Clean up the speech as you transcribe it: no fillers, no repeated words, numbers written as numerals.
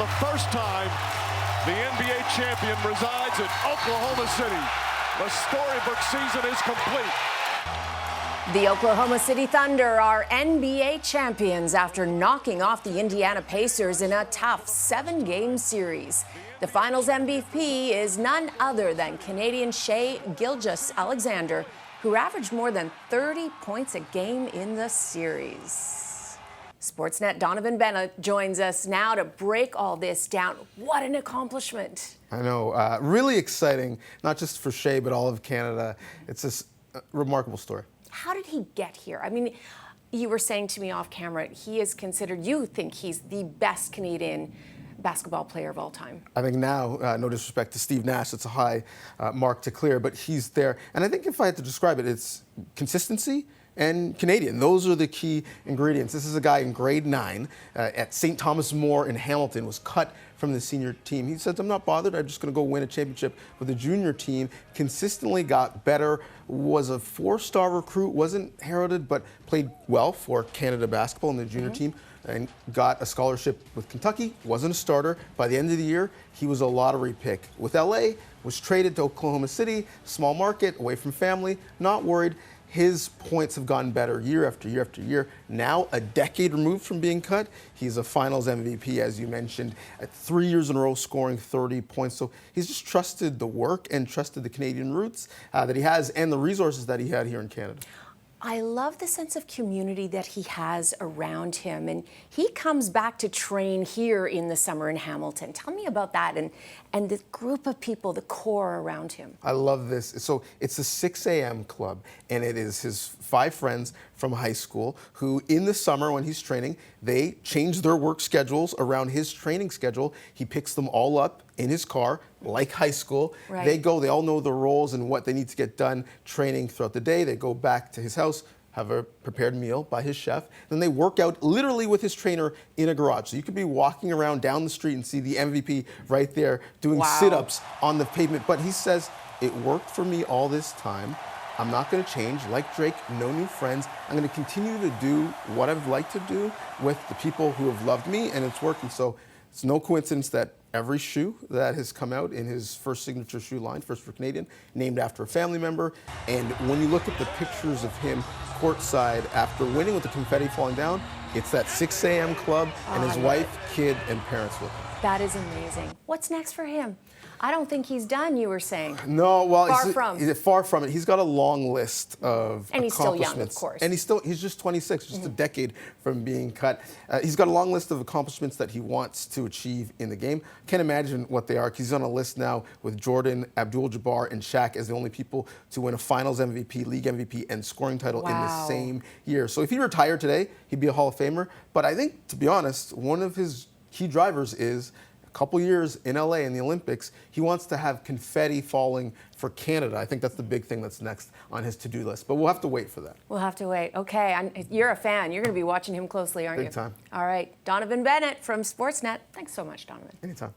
the first time, the NBA champion resides in Oklahoma City. The storybook season is complete. The Oklahoma City Thunder are NBA champions after knocking off the Indiana Pacers in a tough 7-game series. The finals MVP is none other than Canadian Shai Gilgeous-Alexander, who averaged more than 30 points a game in the series. Sportsnet Donnovan Bennett joins us now to break all this down. What an accomplishment. I know, really exciting, not just for Shai, but all of Canada. It's a remarkable story. How did he get here? I mean, you were saying to me off camera, he is considered, you think he's the best Canadian basketball player of all time. I think now, no disrespect to Steve Nash, it's a high mark to clear, but he's there. And I think if I had to describe it, it's consistency and Canadian. Those are the key ingredients. This is a guy in grade 9 at St. Thomas More in Hamilton, was cut from the senior team. He says, I'm not bothered, I'm just going to go win a championship with the junior team. Consistently got better, was a 4-star recruit, wasn't heralded, but played well for Canada basketball in the junior team, and got a scholarship with Kentucky, wasn't a starter. By the end of the year, he was a lottery pick. With LA, was traded to Oklahoma City, small market, away from family, not worried. His points have gotten better year after year after year. Now, a decade removed from being cut, he's a finals MVP, as you mentioned, at 3 years in a row scoring 30 points. So he's just trusted the work and trusted the Canadian roots that he has and the resources that he had here in Canada. I love the sense of community that he has around him, and he comes back to train here in the summer in Hamilton. Tell me about that and the group of people, the core around him. I love this. So it's the 6 a.m. club, and it is his 5 friends from high school who, in the summer when he's training, they change their work schedules around his training schedule. He picks them all up in his car, like high school. Right. They go, they all know the roles and what they need to get done training throughout the day. They go back to his house, have a prepared meal by his chef. Then they work out literally with his trainer in a garage. So you could be walking around down the street and see the MVP right there doing sit-ups on the pavement. But he says, it worked for me all this time. I'm not going to change. Like Drake, no new friends. I'm going to continue to do what I've liked to do with the people who have loved me, and it's working. So it's no coincidence that every shoe that has come out in his first signature shoe line, first for Canadian, named after a family member. And when you look at the pictures of him courtside after winning with the confetti falling down, it's that 6 a.m. club and his wife, kid, and parents with him. That is amazing. What's next for him? I don't think he's done, you were saying. No, well, Far from it. He's got a long list of and he's still young, accomplishments. of course. And he's just 26, just a decade from being cut. He's got a long list of accomplishments that he wants to achieve in the game. Can't imagine what they are, because he's on a list now with Jordan, Abdul-Jabbar, and Shaq as the only people to win a Finals MVP, League MVP, and scoring title in the same year. So if he retired today, he'd be a Hall of Famer. But I think, to be honest, one of his key drivers is couple years in LA in the Olympics, he wants to have confetti falling for Canada. I think that's the big thing that's next on his to-do list, but we'll have to wait for that. We'll have to wait. Okay, you're a fan. You're going to be watching him closely, aren't you? Big time. All right, Donnovan Bennett from Sportsnet. Thanks so much, Donnovan. Anytime.